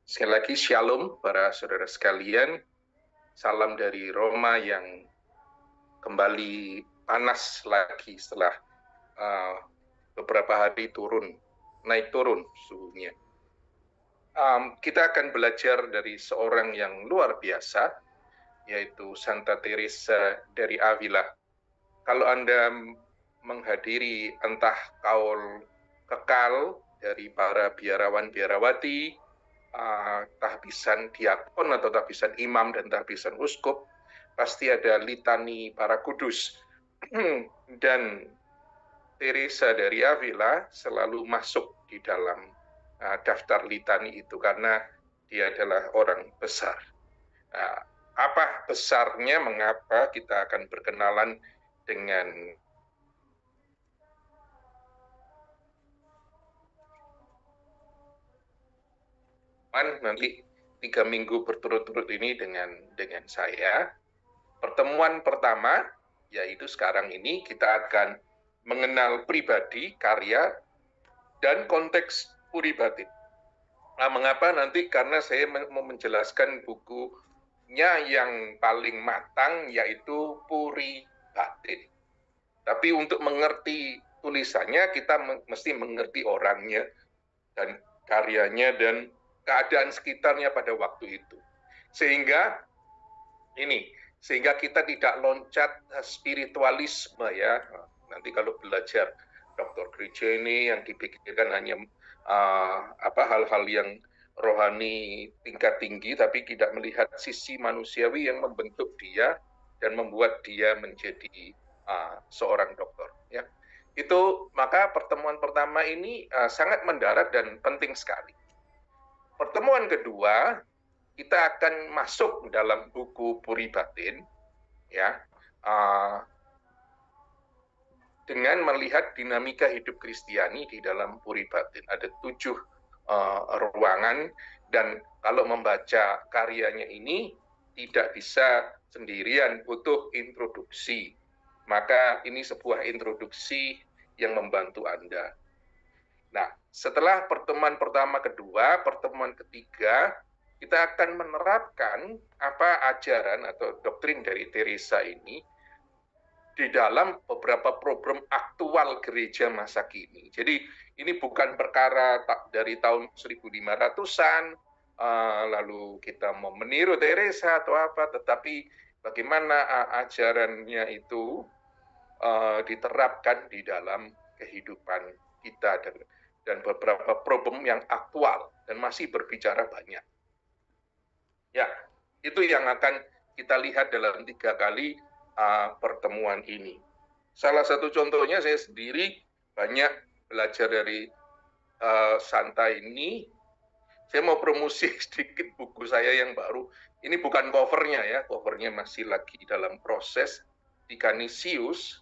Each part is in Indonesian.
Sekali lagi shalom para saudara sekalian. Salam dari Roma yang kembali panas lagi setelah beberapa hari naik turun suhunya. Kita akan belajar dari seorang yang luar biasa, yaitu Santa Teresa dari Avila. Kalau Anda menghadiri entah kaul kekal dari para biarawan-biarawati, tahbisan diakon atau tahbisan imam dan tahbisan uskup, pasti ada litani para kudus. Dan Teresa dari Avila selalu masuk di dalam daftar litani itu karena dia adalah orang besar. Apa besarnya, mengapa kita akan berkenalan dengan nanti 3 minggu berturut-turut ini dengan saya. Pertemuan pertama, yaitu sekarang ini kita akan mengenal pribadi, karya, dan konteks Puri Batin. Mengapa nanti? Karena saya mau menjelaskan bukunya yang paling matang, yaitu Puri Batin. Tapi untuk mengerti tulisannya, kita mesti mengerti orangnya, dan karyanya, dan keadaan sekitarnya pada waktu itu. Sehingga kita tidak loncat spiritualisme ya. Nanti kalau belajar Dr. Gereja ini yang dipikirkan hanya hal-hal yang rohani tingkat tinggi, tapi tidak melihat sisi manusiawi yang membentuk dia dan membuat dia menjadi seorang dokter. Ya, itu maka pertemuan pertama ini sangat mendarat dan penting sekali. Pertemuan kedua, kita akan masuk dalam buku Puri Batin, ya, dengan melihat dinamika hidup Kristiani di dalam Puri Batin. Ada 7 ruangan, dan kalau membaca karyanya ini tidak bisa sendirian, butuh introduksi. Maka ini sebuah introduksi yang membantu Anda. Nah, setelah pertemuan pertama, kedua, pertemuan ketiga, kita akan menerapkan apa ajaran atau doktrin dari Teresa ini di dalam beberapa program aktual gereja masa kini. Jadi ini bukan perkara dari tahun 1500-an, lalu kita mau meniru Teresa atau apa, tetapi bagaimana ajarannya itu diterapkan di dalam kehidupan kita, dan beberapa problem yang aktual dan masih berbicara banyak. Ya, itu yang akan kita lihat dalam 3 kali pertemuan ini. Salah satu contohnya, saya sendiri banyak belajar dari Santa ini. Saya mau promosi sedikit buku saya yang baru. Ini bukan covernya ya, covernya masih lagi dalam proses. Di Canisius,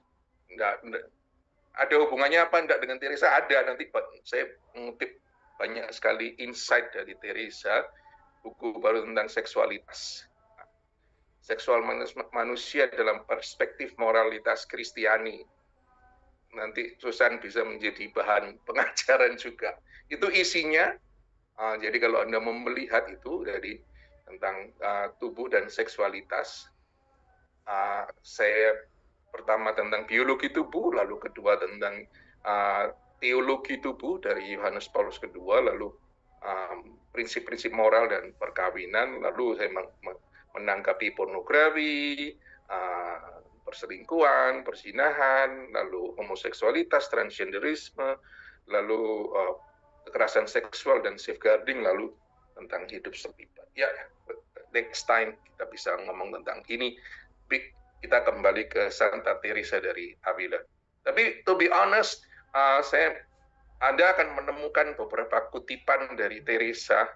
ada hubungannya apa enggak dengan Teresa? Ada, nanti saya mengutip banyak sekali insight dari Teresa, buku baru tentang seksualitas. Seksual manusia dalam perspektif moralitas Kristiani. Nanti Susan bisa menjadi bahan pengajaran juga. Itu isinya. Jadi kalau Anda mau melihat itu dari tentang tubuh dan seksualitas, saya pertama tentang biologi tubuh, lalu kedua tentang teologi tubuh dari Yohanes Paulus II, lalu prinsip-prinsip moral dan perkawinan, lalu saya menanggapi pornografi, perselingkuhan, perzinahan, lalu homoseksualitas, transgenderisme, lalu kekerasan seksual dan safeguarding, lalu tentang hidup terlibat. Ya, next time kita bisa ngomong tentang ini. Kita kembali ke Santa Teresa dari Avila. Tapi to be honest, Anda akan menemukan beberapa kutipan dari Teresa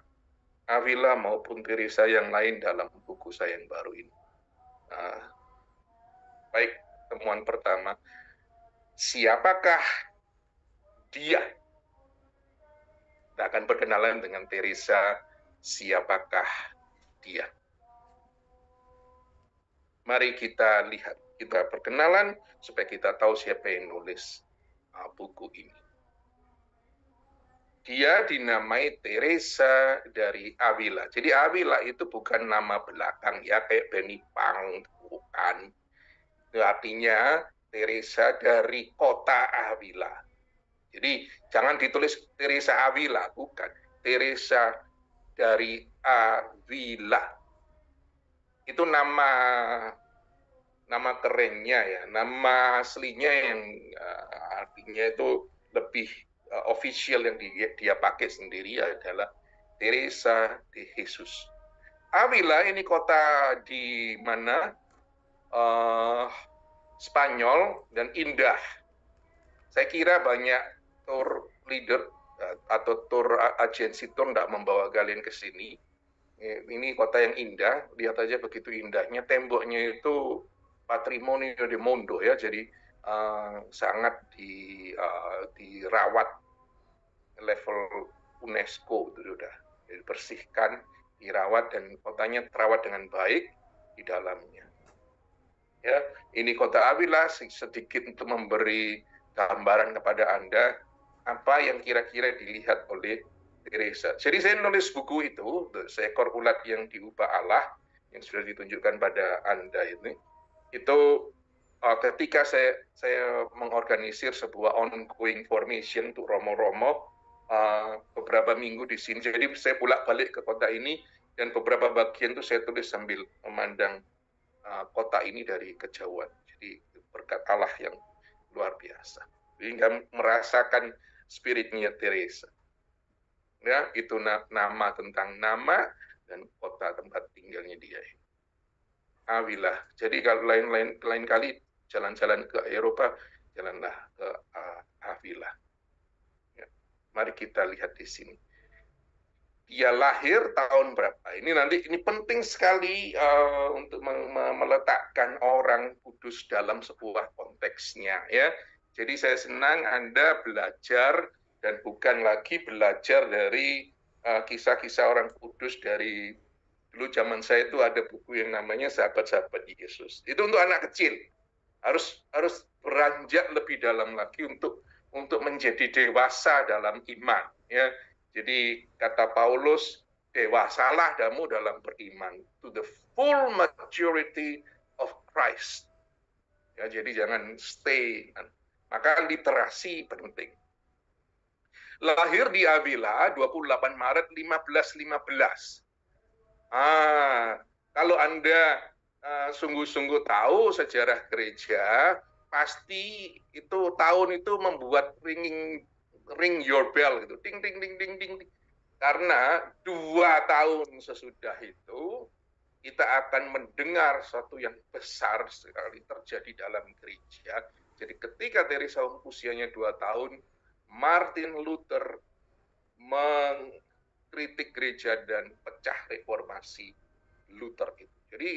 Avila maupun Teresa yang lain dalam buku saya yang baru ini. Baik, temuan pertama. Siapakah dia? Kita akan berkenalan dengan Teresa. Siapakah dia? Mari kita lihat, kita perkenalan supaya kita tahu siapa yang nulis buku ini. dia dinamai Teresa dari Avila. Jadi Avila itu bukan nama belakang ya, kayak Benny Pang, bukan. Itu artinya Teresa dari kota Avila. Jadi jangan ditulis Teresa Avila, bukan. Teresa dari Avila. Itu nama kerennya ya, nama aslinya yang artinya itu lebih official yang dia pakai sendiri adalah Teresa de Jesus. Avila ini kota di mana Spanyol dan indah. Saya kira banyak tour leader atau tour agensi tour tidak membawa kalian ke sini. Ini kota yang indah, lihat aja begitu indahnya. Temboknya itu Patrimonio del Mundo ya, jadi sangat dirawat level UNESCO itu sudah dibersihkan, dirawat, dan kotanya terawat dengan baik di dalamnya. Ya, ini kota Avila sedikit untuk memberi gambaran kepada Anda apa yang kira-kira dilihat oleh Teresa. Jadi saya nulis buku itu, Seekor Ulat yang Diubah Allah, yang sudah ditunjukkan pada Anda ini, itu ketika saya mengorganisir sebuah ongoing formation untuk Romo-Romo beberapa minggu di sini. Jadi saya bolak-balik ke kota ini, dan beberapa bagian itu saya tulis sambil memandang kota ini dari kejauhan. Jadi berkat Allah yang luar biasa. Hingga merasakan spiritnya Teresa. Ya, itu nama tentang nama dan kota tempat tinggalnya dia. Avila. Jadi kalau lain kali jalan-jalan ke Eropa, jalanlah ke Avila. Ya. Mari kita lihat di sini. Dia lahir tahun berapa? Ini penting sekali untuk meletakkan orang kudus dalam sebuah konteksnya ya. Jadi saya senang Anda belajar dan bukan lagi belajar dari kisah-kisah orang kudus dari dulu zaman saya itu ada buku yang namanya Sahabat-sahabat Yesus. Itu untuk anak kecil. Harus beranjak lebih dalam lagi untuk menjadi dewasa dalam iman ya. Jadi kata Paulus, dewasalah kamu dalam beriman to the full maturity of Christ. Ya, jadi jangan stay. Maka literasi penting. Lahir di Avila 28 Maret 1515. Kalau Anda sungguh-sungguh tahu sejarah gereja, pasti itu tahun itu membuat ring your bell gitu, ding ding ding ding ding. Karena 2 tahun sesudah itu kita akan mendengar sesuatu yang besar sekali terjadi dalam gereja. Jadi ketika Teresa usianya 2 tahun, Martin Luther mengkritik gereja dan pecah reformasi Luther itu. Jadi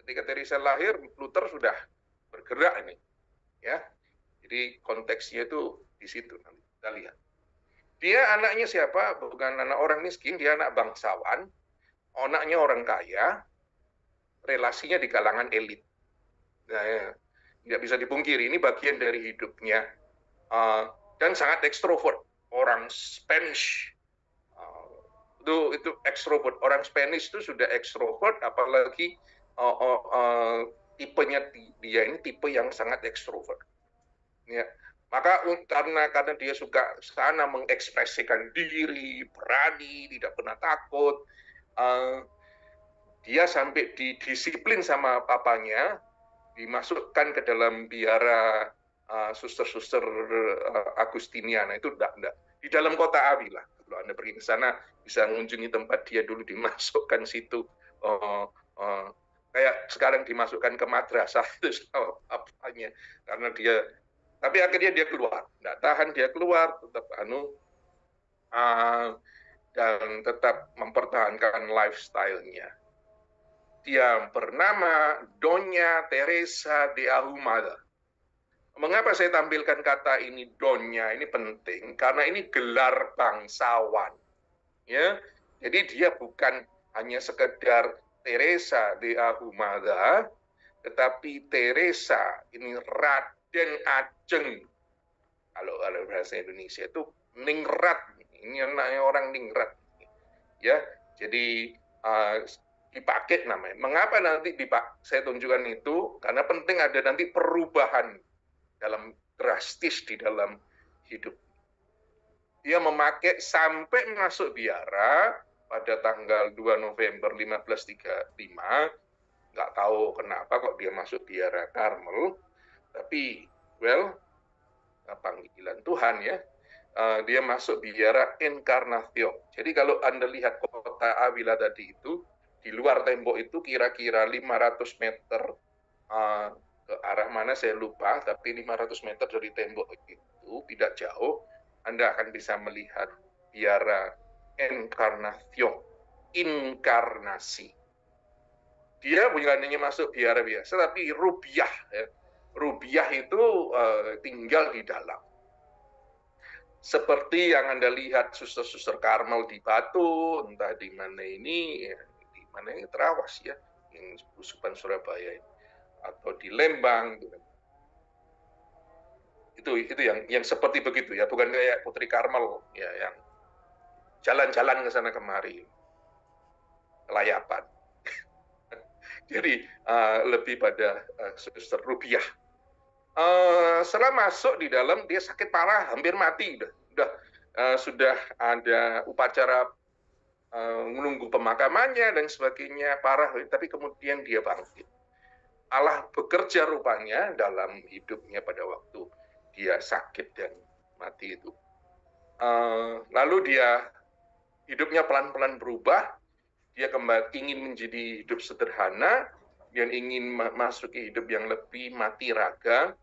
ketika Teresa lahir, Luther sudah bergerak ini, ya. Jadi konteksnya itu di situ nanti kita lihat. Dia anaknya siapa? Bukan anak orang miskin, dia anak bangsawan, anaknya orang kaya, relasinya di kalangan elit. Nah, ya, nggak bisa dipungkiri, ini bagian dari hidupnya. Dan sangat ekstrovert. Orang Spanish itu ekstrovert. Orang Spanish itu sudah ekstrovert, apalagi tipenya dia ini tipe yang sangat ekstrovert. Ya. Maka karena dia suka sana mengekspresikan diri, berani, tidak pernah takut, dia sampai didisiplin sama papanya, dimasukkan ke dalam biara suster-suster Agustiniana. Itu enggak. Di dalam kota Avila. Kalau Anda pergi ke sana, bisa mengunjungi tempat dia dulu, dimasukkan situ. Kayak sekarang dimasukkan ke madrasah itu apanya. Karena dia, tapi akhirnya dia keluar. Enggak tahan, dia keluar, tetap dan tetap mempertahankan lifestyle-nya. Dia bernama Doña Teresa de Ahumada. Mengapa saya tampilkan kata ini Doña? Ini penting karena ini gelar bangsawan. Ya, jadi dia bukan hanya sekedar Teresa de Ahumada, tetapi Teresa ini Raden Ajeng. Kalau bahasa Indonesia itu ningrat, Ini anaknya orang ningrat. Ya, jadi dipakai namanya. Mengapa nanti saya tunjukkan itu? Karena penting ada nanti perubahan dalam drastis di dalam hidup. Dia memakai sampai masuk biara pada tanggal 2 November 1535. Nggak tahu kenapa kok dia masuk biara Karmel, tapi panggilan Tuhan ya. Dia masuk biara Encarnación. Jadi kalau Anda lihat kota Avila tadi itu, di luar tembok itu kira-kira 500 meter ke arah mana saya lupa, tapi 500 meter dari tembok itu tidak jauh, Anda akan bisa melihat biara Encarnación, inkarnasi. Dia bukan hanya masuk biara biasa, tapi rubiah. Ya. Rubiah itu tinggal di dalam. Seperti yang Anda lihat suster-suster Karmel di Batu, entah di mana ini, ya, di mana ini Terawas ya, yang Uskupan Surabaya ini, atau di Lembang. Itu yang seperti begitu ya, bukan kayak Putri Karmel ya yang jalan-jalan ke sana kemari, kelayapan. Jadi lebih pada suster rubiah. Setelah masuk di dalam, dia sakit parah, hampir mati. Sudah ada upacara menunggu pemakamannya dan sebagainya, parah, tapi kemudian dia bangkit. Allah bekerja rupanya dalam hidupnya pada waktu dia sakit dan mati itu. Lalu dia hidupnya pelan-pelan berubah, dia kembali ingin menjadi hidup sederhana, dan ingin masuk ke hidup yang lebih mati raga.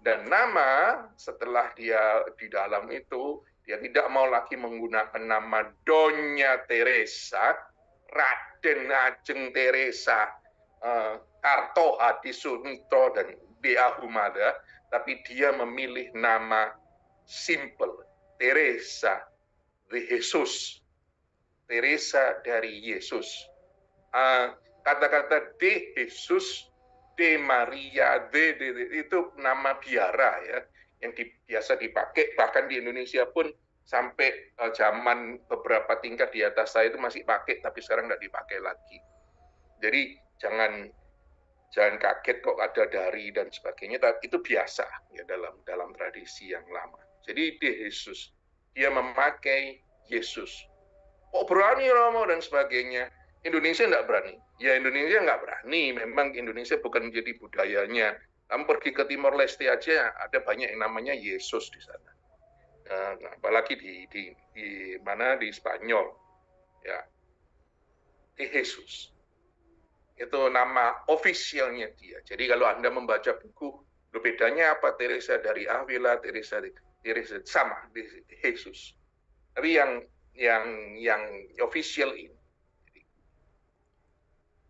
Dan nama setelah dia di dalam itu, dia tidak mau lagi menggunakan nama Donya Teresa, Raden Ajeng Teresa, Karto Hadisunito, dan Dea Humada, tapi dia memilih nama simple, Teresa de Jesus, Teresa dari Yesus. Kata-kata de Jesus, de Maria, de itu nama biara ya, yang biasa dipakai, bahkan di Indonesia pun sampai zaman beberapa tingkat di atas saya itu masih pakai, tapi sekarang nggak dipakai lagi. Jadi jangan kaget kok ada dari dan sebagainya, tapi itu biasa ya dalam tradisi yang lama. Jadi de Jesus, dia memakai Yesus. Oh berani Romo dan sebagainya. Indonesia nggak berani. Ya Indonesia nggak berani. Memang Indonesia bukan menjadi budayanya. Kamu pergi ke Timor Leste aja ada banyak yang namanya Yesus di sana. Apalagi di mana di Spanyol, ya di Jesus. Itu nama ofisialnya dia. Jadi kalau Anda membaca buku, bedanya apa? Teresa dari Avila, Teresa sama di Jesus. Tapi yang official ini.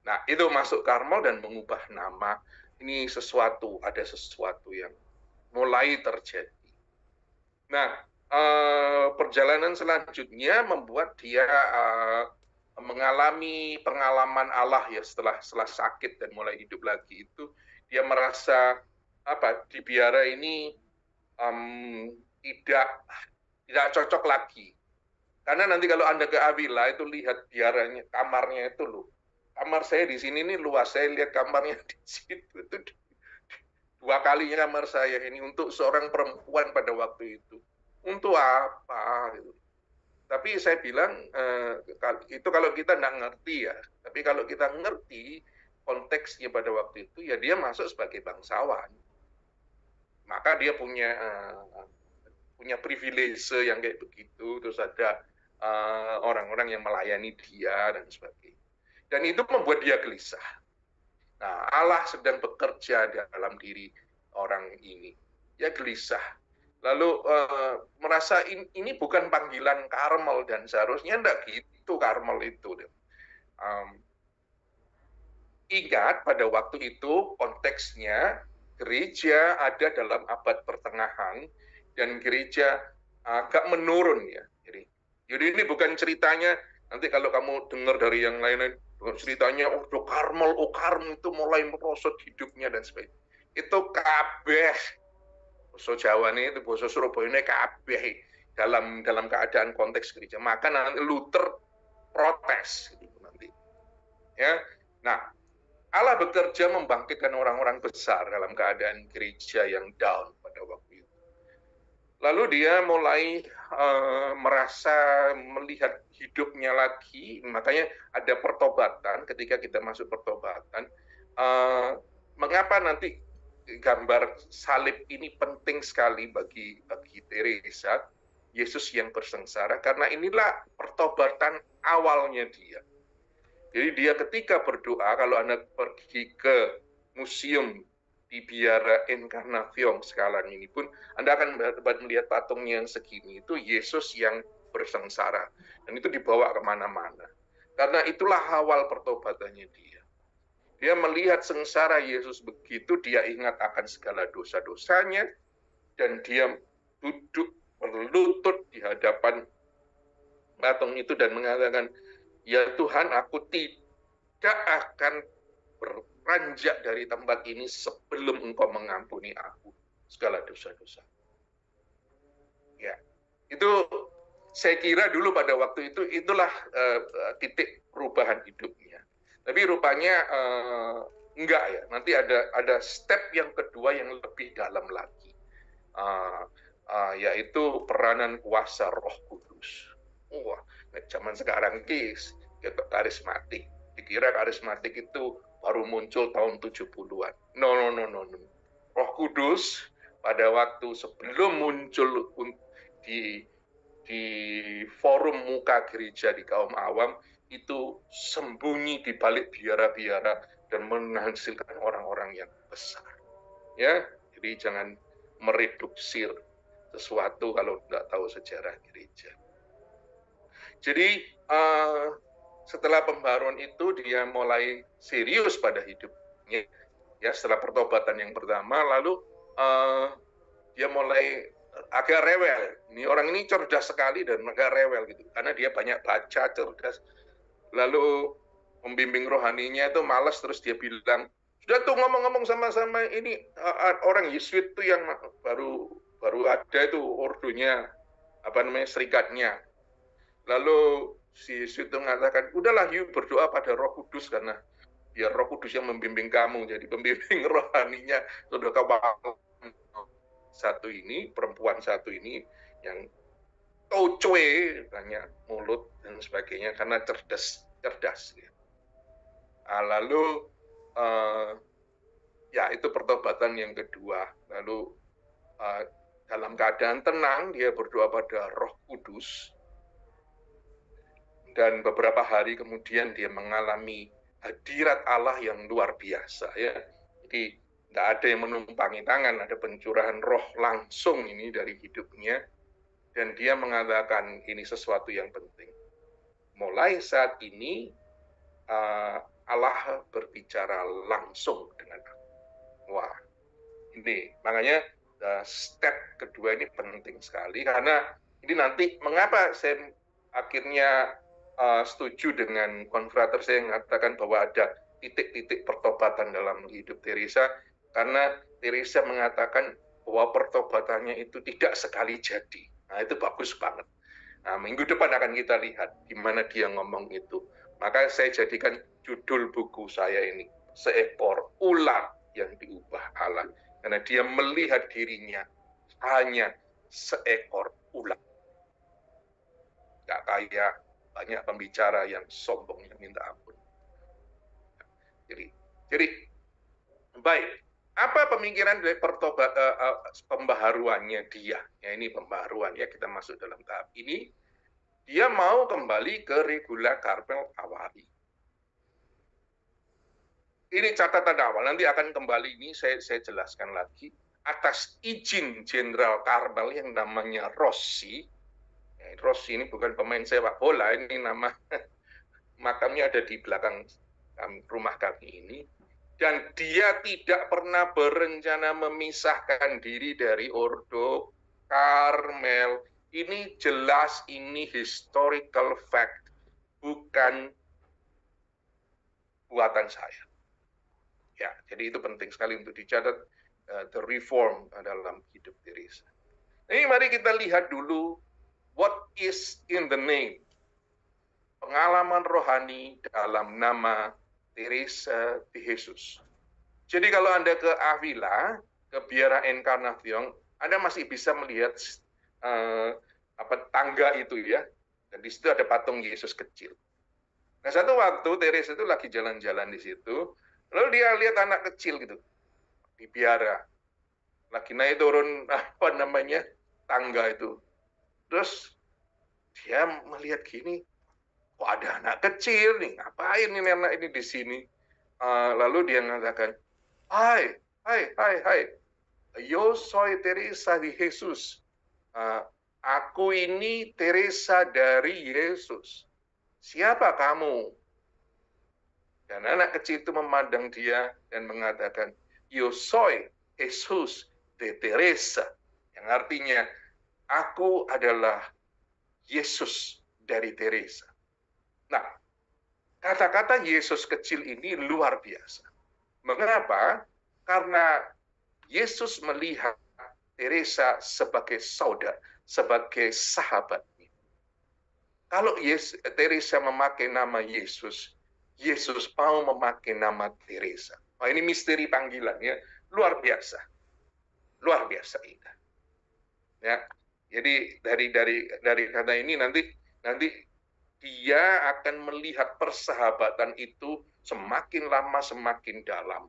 Nah, itu masuk Karmel dan mengubah nama. Ini ada sesuatu yang mulai terjadi. Nah, perjalanan selanjutnya membuat dia mengalami pengalaman Allah ya setelah sakit dan mulai hidup lagi itu. Dia merasa di biara ini tidak cocok lagi. Karena nanti kalau Anda ke Avila itu lihat biaranya, kamarnya itu loh. Kamar saya di sini nih luas, saya lihat kamarnya di situ itu 2 kalinya kamar saya ini untuk seorang perempuan pada waktu itu. Untuk apa? Gitu. Tapi saya bilang itu kalau kita nggak ngerti ya. Tapi kalau kita ngerti konteksnya pada waktu itu, ya dia masuk sebagai bangsawan. Maka dia punya privilege yang kayak begitu. Terus ada orang-orang yang melayani dia dan sebagainya. Dan itu membuat dia gelisah. Nah, Allah sedang bekerja dalam diri orang ini. Dia gelisah. Lalu merasa ini bukan panggilan Karmel dan seharusnya enggak gitu Karmel itu. Ingat pada waktu itu konteksnya gereja ada dalam abad pertengahan dan gereja agak menurun ya. Jadi ini bukan ceritanya nanti kalau kamu dengar dari yang lain ceritanya Karmel itu mulai merosot hidupnya dan sebagainya. Itu kabeh. Basa Jawa ini, basa Surabaya ini kabeh. dalam keadaan konteks gereja. Maka nanti Luther protes gitu nanti. Ya. Nah, Allah bekerja membangkitkan orang-orang besar dalam keadaan gereja yang down pada waktu itu. Lalu dia mulai merasa melihat hidupnya lagi, makanya ada pertobatan. Ketika kita masuk pertobatan, mengapa nanti gambar salib ini penting sekali bagi Teresa, Yesus yang bersengsara, karena inilah pertobatan awalnya dia. Jadi dia ketika berdoa, kalau Anda pergi ke museum di Biara Encarnacion sekarang ini pun, Anda akan dapat melihat patungnya yang segini, itu Yesus yang bersengsara. Dan itu dibawa kemana-mana. Karena itulah awal pertobatannya dia. Dia melihat sengsara Yesus begitu, dia ingat akan segala dosa-dosanya, dan dia duduk berlutut di hadapan patung itu dan mengatakan, ya Tuhan, aku tidak akan beranjak dari tempat ini sebelum Engkau mengampuni aku segala dosa-dosa. Ya, itu saya kira dulu pada waktu itu itulah titik perubahan hidupnya. Tapi rupanya enggak ya. Nanti ada step yang kedua yang lebih dalam lagi, yaitu peranan kuasa Roh Kudus. Wah, zaman sekarang guys, itu karismatik. Dikira karismatik itu baru muncul tahun 70-an. No. Roh Kudus pada waktu sebelum muncul di forum muka gereja di kaum awam, itu sembunyi di balik biara-biara dan menghasilkan orang-orang yang besar. Ya, jadi jangan mereduksir sesuatu kalau tidak tahu sejarah gereja. Jadi setelah pembaruan itu dia mulai serius pada hidupnya. Ya, setelah pertobatan yang pertama, lalu dia mulai agak rewel. Ini orang ini cerdas sekali dan agak rewel gitu, karena dia banyak baca, cerdas. Lalu pembimbing rohaninya itu malas, terus dia bilang, sudah tuh ngomong-ngomong sama-sama ini orang Yesuit tuh yang baru ada itu ordonya, serikatnya. Lalu si Yesuit itu mengatakan, udahlah yuk berdoa pada Roh Kudus, karena biar Roh Kudus yang membimbing kamu. Jadi pembimbing rohaninya sudah kawan perempuan satu ini yang tocoe, banyak mulut dan sebagainya, karena cerdas. Lalu ya itu pertobatan yang kedua. Lalu dalam keadaan tenang dia berdoa pada Roh Kudus, dan beberapa hari kemudian dia mengalami hadirat Allah yang luar biasa ya. Jadi tidak ada yang menumpangi tangan, ada pencurahan roh langsung ini dari hidupnya, dan dia mengatakan ini sesuatu yang penting. Mulai saat ini Allah berbicara langsung dengan aku. Wah, ini makanya step kedua ini penting sekali, karena ini nanti mengapa saya akhirnya setuju dengan konfrater saya yang mengatakan bahwa ada titik-titik pertobatan dalam hidup Teresa, karena Teresa mengatakan bahwa pertobatannya itu tidak sekali jadi. Nah, itu bagus banget. Nah, minggu depan akan kita lihat di mana dia ngomong itu. Maka saya jadikan judul buku saya ini, Seekor Ular yang Diubah Allah. Karena dia melihat dirinya hanya seekor ular. Gak kayak banyak pembicara yang sombong, yang minta ampun. Jadi baik. Apa pemikiran dari pembaharuannya dia? Ya, ini pembaharuan ya, kita masuk dalam tahap ini. Dia mau kembali ke regula Karmel awali. Ini catatan awal, nanti akan kembali ini saya jelaskan lagi. Atas izin Jenderal Karmel yang namanya Rossi. Rossi ini bukan pemain sepak bola, ini nama makamnya ada di belakang rumah kami ini. Dan dia tidak pernah berencana memisahkan diri dari Ordo Karmel. Ini jelas, ini historical fact, bukan buatan saya. Ya, jadi itu penting sekali untuk dicatat, the reform dalam hidup Teresa. Ini mari kita lihat dulu What is in the name? Pengalaman rohani dalam nama Teresa de Jesus. Jadi kalau Anda ke Avila, ke Biara Encarnación, Anda masih bisa melihat tangga itu ya. Dan di situ ada patung Yesus kecil. Nah, satu waktu Teresa itu lagi jalan-jalan di situ, lalu dia lihat anak kecil gitu di biara, lagi naik turun tangga itu. Terus dia melihat gini, kok ada anak kecil nih, ngapain ini anak ini di sini? Lalu dia mengatakan, hai, yo soy Teresa de Jesus. Aku ini Teresa dari Yesus. Siapa kamu? Dan anak kecil itu memandang dia dan mengatakan, yo soy Jesus de Teresa. Yang artinya, aku adalah Yesus dari Teresa. Nah, kata-kata Yesus kecil ini luar biasa. Mengapa? Karena Yesus melihat Teresa sebagai saudara, sebagai sahabat. Kalau Teresa memakai nama Yesus, Yesus mau memakai nama Teresa. Ini misteri panggilan ya, luar biasa indah. Ya, jadi dari kata ini nanti dia akan melihat persahabatan itu semakin lama semakin dalam.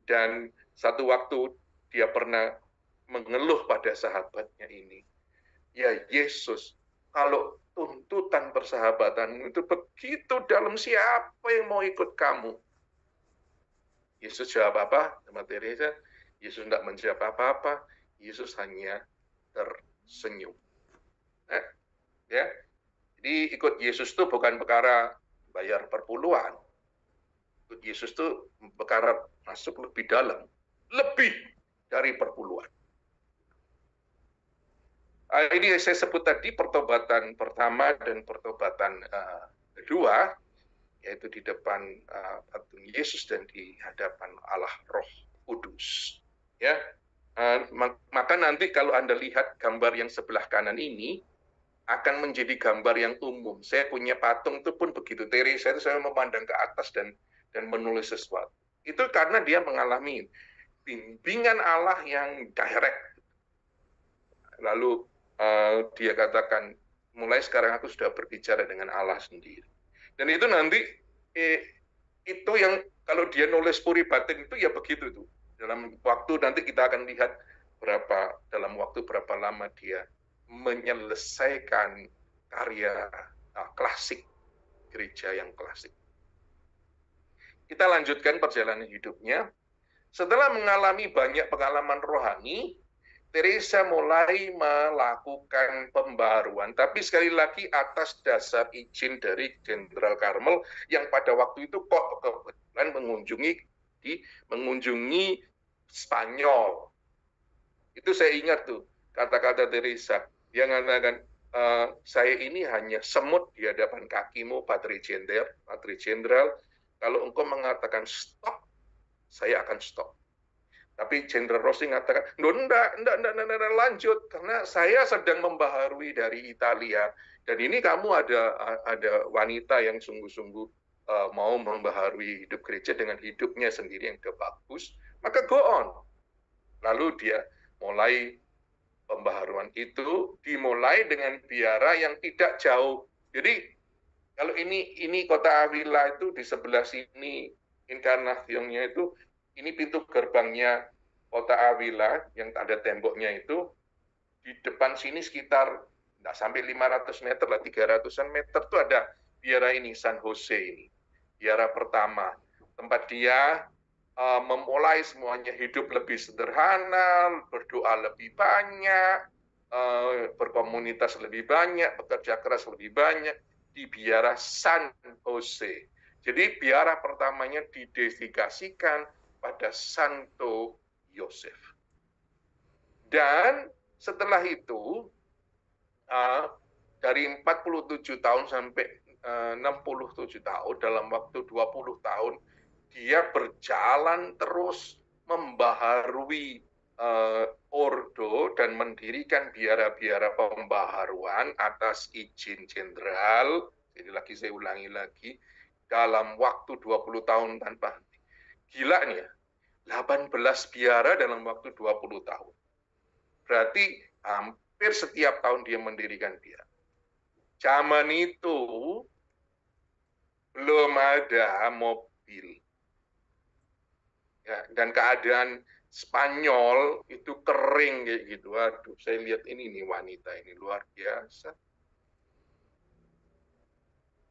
Dan satu waktu dia pernah mengeluh pada sahabatnya ini, ya Yesus, kalau tuntutan persahabatan itu begitu dalam, siapa yang mau ikut kamu? Yesus jawab apa sama Teresa? Yesus tidak menjawab apa-apa. Yesus hanya tersenyum. Ya, jadi ikut Yesus itu bukan perkara bayar perpuluhan. Ikut Yesus itu perkara masuk lebih dalam, lebih dari perpuluhan. Ini saya sebut tadi pertobatan pertama dan pertobatan kedua, yaitu di depan patung Yesus dan di hadapan Allah Roh Kudus. Ya, maka nanti kalau Anda lihat gambar yang sebelah kanan ini akan menjadi gambar yang umum. Saya punya patung itu pun begitu. Teresa itu saya memandang ke atas dan menulis sesuatu. Itu karena dia mengalami bimbingan Allah yang direct. Lalu dia katakan, mulai sekarang aku sudah berbicara dengan Allah sendiri. Dan itu nanti, itu yang kalau dia nulis puri batin itu ya begitu tuh. Dalam waktu nanti kita akan lihat dalam waktu berapa lama dia menyelesaikan karya klasik, gereja yang klasik. Kita lanjutkan perjalanan hidupnya. Setelah mengalami banyak pengalaman rohani, Teresa mulai melakukan pembaharuan, tapi sekali lagi atas dasar izin dari Jenderal Karmel yang pada waktu itu kok kebetulan mengunjungi Spanyol. Itu saya ingat tuh kata-kata Teresa. Dia mengatakan, saya ini hanya semut di hadapan kakimu, Padre Jenderal. Kalau engkau mengatakan stop, saya akan stop. Tapi Jenderal Rossi mengatakan, enggak, lanjut, karena saya sedang membaharui dari Italia. Dan ini kamu ada wanita yang sungguh-sungguh mau membaharui hidup gereja dengan hidupnya sendiri yang bagus, maka go on. Lalu dia mulai pembaharuan itu, dimulai dengan biara yang tidak jauh. Jadi, kalau ini kota Avila itu di sebelah sini, Encarnación-nya itu, ini pintu gerbangnya kota Avila yang ada temboknya itu, di depan sini sekitar nggak sampai 500 meter lah, 300-an meter tuh ada biara ini, San Jose ini. Biara pertama, tempat dia memulai semuanya hidup lebih sederhana, berdoa lebih banyak, berkomunitas lebih banyak, bekerja keras lebih banyak, di biara San Jose. Jadi biara pertamanya didedikasikan pada Santo Yosef. Dan setelah itu, dari 47 tahun sampai 67 tahun, dalam waktu 20 tahun, dia berjalan terus membaharui ordo dan mendirikan biara-biara pembaharuan atas izin jenderal, jadi lagi saya ulangi lagi, dalam waktu 20 tahun tanpa henti. Gila nih ya, 18 biara dalam waktu 20 tahun. Berarti hampir setiap tahun dia mendirikan biara. Zaman itu belum ada mobil. Ya, dan keadaan Spanyol itu kering kayak gitu. Aduh, saya lihat ini nih wanita ini luar biasa.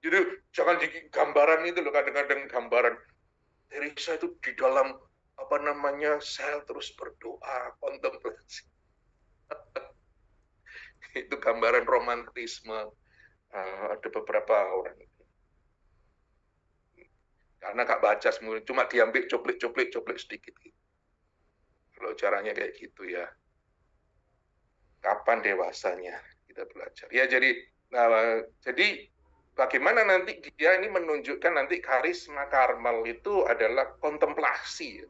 Jadi jangan di gambaran itu loh, kadang-kadang gambaran Teresa itu di dalam apa namanya sel terus berdoa, kontemplasi. Itu gambaran romantisme. Ada beberapa orang itu. Karena Kak baca semua, cuma diambil cuplik sedikit. Kalau caranya kayak gitu ya, kapan dewasanya kita belajar? Ya jadi bagaimana nanti dia ini menunjukkan nanti karisma Karmel itu adalah kontemplasi.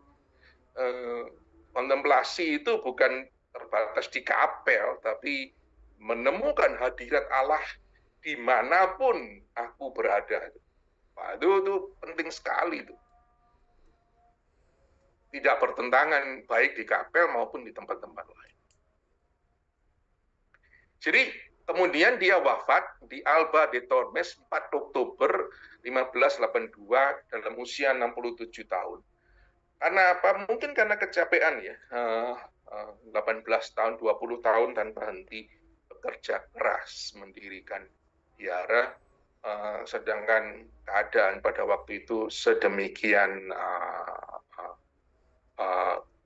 Kontemplasi itu bukan terbatas di kapel, tapi menemukan hadirat Allah dimanapun aku berada. Itu penting sekali itu. Tidak bertentangan baik di kapel maupun di tempat-tempat lain. Jadi kemudian dia wafat di Alba de Tormes 4 Oktober 1582 dalam usia 67 tahun. Karena apa? Mungkin karena kecapean ya. 18 tahun, 20 tahun tanpa henti bekerja keras mendirikan biara, sedangkan keadaan pada waktu itu sedemikian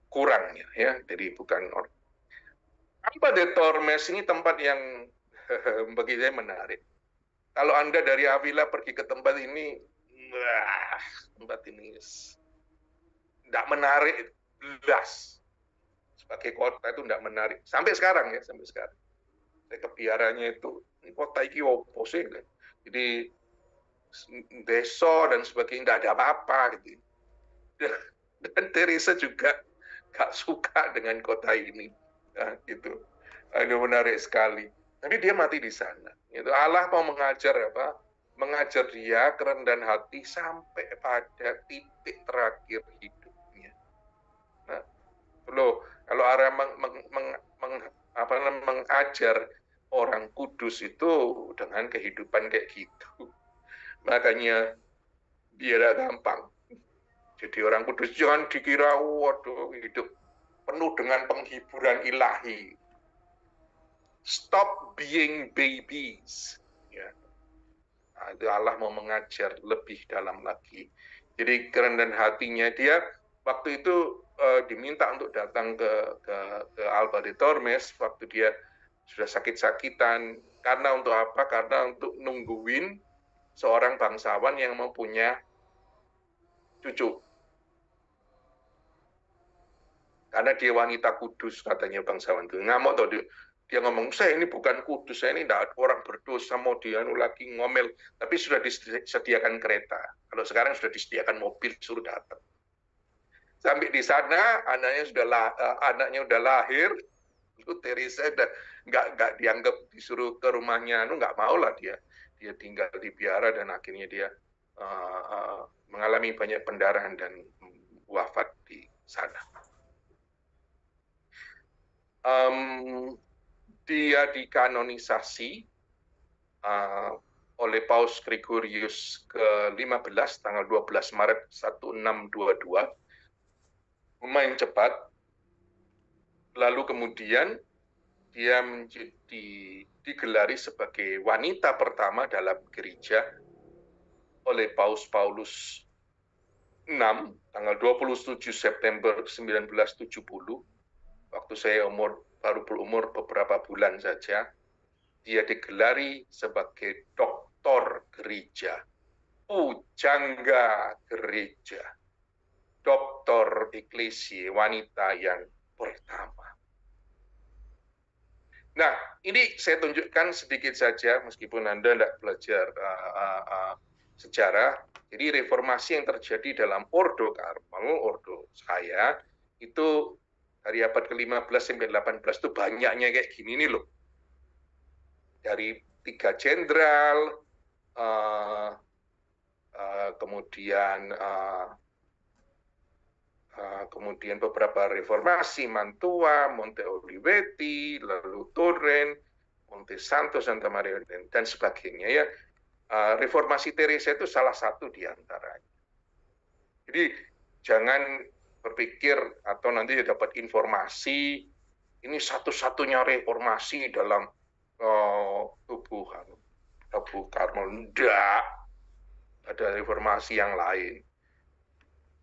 kurang ya, jadi bukan orang. Alba de Tormes ini tempat yang bagi saya menarik. Kalau Anda dari Avila pergi ke tempat ini, tempat ini tidak menarik, jelas. Sebagai kota itu tidak menarik. Sampai sekarang ya, sampai sekarang. Saya ke biaranya itu, kota ini opo sih. Jadi desa dan sebagainya tidak ada apa-apa gitu. Dan Teresa juga gak suka dengan kota ini. Nah, gitu. Ini menarik sekali. Tapi dia mati di sana. Itu Allah mau mengajar apa? Mengajar dia kerendahan hati sampai pada titik terakhir hidupnya. Nah, loh, kalau Allah mengajar orang kudus itu dengan kehidupan kayak gitu, makanya dia gampang. Jadi orang kudus jangan dikira waduh hidup penuh dengan penghiburan ilahi. Stop being babies. Ya. Nah, itu Allah mau mengajar lebih dalam lagi. Jadi kerendahan hatinya dia waktu itu diminta untuk datang ke Alba de Tormes waktu dia sudah sakit-sakitan. Karena untuk apa? Karena untuk nungguin seorang bangsawan yang mempunyai cucu. Karena dia wanita kudus, katanya bangsawan itu. Ngamuk tuh dia ngomong, saya ini bukan kudus, saya ini tidak orang berdosa, mau dia lagi ngomel. Tapi sudah disediakan kereta. Kalau sekarang sudah disediakan mobil, suruh datang. Sampai di sana, anaknya udah lahir, lalu Teresa udah nggak dianggap disuruh ke rumahnya, nggak mau lah dia tinggal di biara dan akhirnya dia mengalami banyak pendarahan dan wafat di sana. Dia dikanonisasi oleh Paus Gregorius ke-15 tanggal 12 Maret 1622, lumayan cepat. Lalu kemudian dia digelari sebagai wanita pertama dalam gereja oleh Paus Paulus VI tanggal 27 September 1970. Waktu saya baru berumur beberapa bulan saja, dia digelari sebagai doktor gereja, pujangga gereja, doktor eklesia, wanita yang pertama. Nah, ini saya tunjukkan sedikit saja, meskipun Anda tidak belajar sejarah. Jadi reformasi yang terjadi dalam Ordo Karmel, Ordo saya, itu dari abad ke-15 sampai 18 itu banyaknya kayak gini nih loh. Dari 3 jenderal, kemudian beberapa reformasi, Mantua, Monte Olivetti, lalu Turren, Monte Santo, Santa Maria, dan sebagainya ya. Reformasi Teresa itu salah satu di antaranya. Jadi jangan berpikir atau nanti dapat informasi ini satu-satunya reformasi dalam tubuh Karmel. Tidak, ada reformasi yang lain.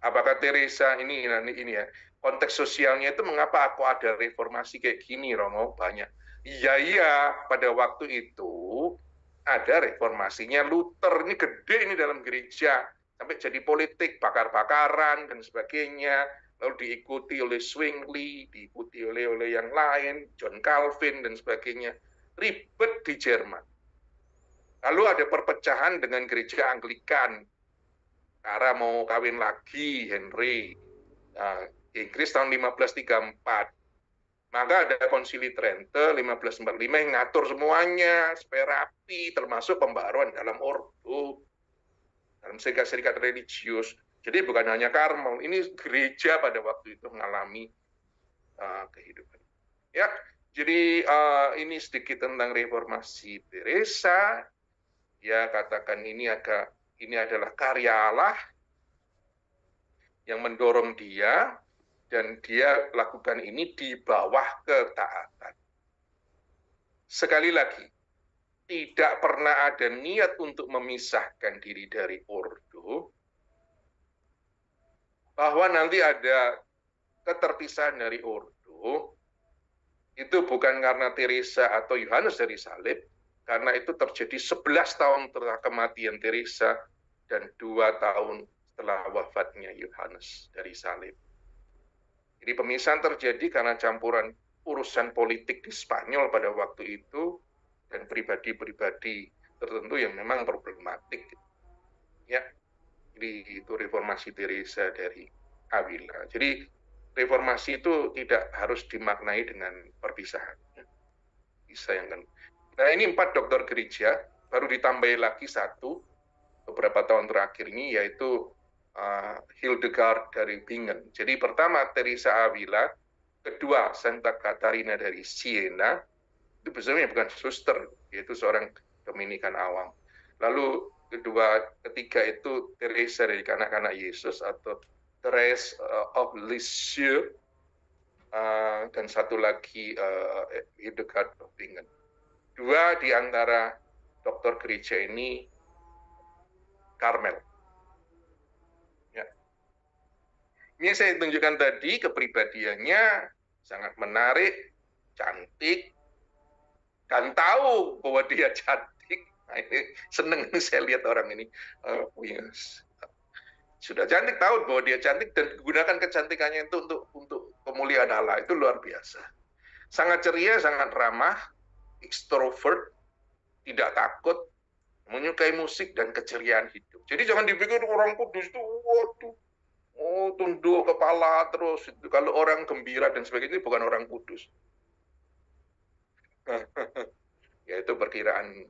Apakah Teresa ini ya, konteks sosialnya itu mengapa aku ada reformasi kayak gini, Romo? Banyak. Iya, pada waktu itu ada reformasinya Luther, ini gede ini dalam gereja, sampai jadi politik, bakar-bakaran dan sebagainya, lalu diikuti oleh Zwingli, diikuti oleh yang lain, John Calvin dan sebagainya, ribet di Jerman. Lalu ada perpecahan dengan gereja Anglikan, karena mau kawin lagi Henry, Inggris tahun 1534. Maka ada Konsili Trente 1545 yang ngatur semuanya supaya rapi, termasuk pembaruan dalam ordo, dalam serikat-serikat religius. Jadi bukan hanya Karmel, ini gereja pada waktu itu mengalami kehidupan. Ya, jadi ini sedikit tentang reformasi Teresa. Ya, katakan ini adalah karya Allah yang mendorong dia, dan dia lakukan ini di bawah ketaatan. Sekali lagi, tidak pernah ada niat untuk memisahkan diri dari ordo, bahwa nanti ada keterpisahan dari ordo, itu bukan karena Teresa atau Yohanes dari salib, karena itu terjadi 11 tahun setelah kematian Teresa dan 2 tahun setelah wafatnya Yohanes dari salib. Jadi pemisahan terjadi karena campuran urusan politik di Spanyol pada waktu itu dan pribadi-pribadi tertentu yang memang problematik. Ya, jadi itu reformasi Teresa dari Avila. Jadi reformasi itu tidak harus dimaknai dengan perpisahan. Disayangkan. Nah, ini 4 dokter gereja, baru ditambahi lagi 1 beberapa tahun terakhir ini, yaitu Hildegard dari Bingen. Jadi pertama Teresa Avila, kedua Santa Catarina dari Siena, itu sebenarnya bukan suster, yaitu seorang Dominikan awam. Lalu ketiga itu Teresa dari Kanak-kanak Yesus atau Therese of Lisieux, dan satu lagi Hildegard of Bingen. 2 di antara dokter gereja ini Karmel. Ini saya tunjukkan tadi kepribadiannya sangat menarik, cantik, dan tahu bahwa dia cantik. Nah, ini seneng saya lihat orang ini. Sudah cantik, tahu bahwa dia cantik dan gunakan kecantikannya itu untuk kemuliaan Allah. Itu luar biasa. Sangat ceria, sangat ramah, ekstrovert, tidak takut, menyukai musik dan keceriaan hidup. Jadi jangan dipikir orang kudus itu, waduh, tunduk kepala terus. Kalau orang gembira dan sebagainya bukan orang kudus. Ya itu perkiraan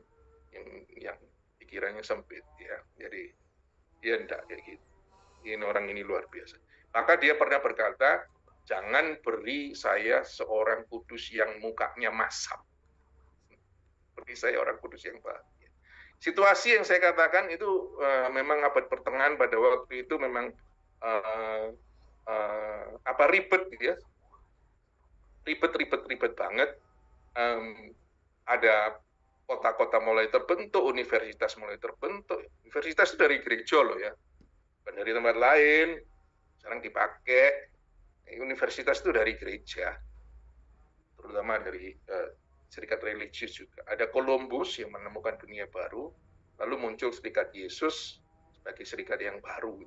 yang pikirannya sempit ya. Jadi dia enggak kayak gitu. Ini orang ini luar biasa. Maka dia pernah berkata, jangan beri saya seorang kudus yang mukanya masam. Beri saya orang kudus yang bahagia. Situasi yang saya katakan itu memang abad pertengahan pada waktu itu memang ribet gitu ya, ribet banget. Ada kota-kota mulai terbentuk, universitas mulai terbentuk. Universitas itu dari gereja loh ya, bukan dari tempat lain. Sekarang dipakai. Universitas itu dari gereja, terutama dari serikat religius juga. Ada Columbus yang menemukan dunia baru, lalu muncul serikat Yesus sebagai serikat yang baru.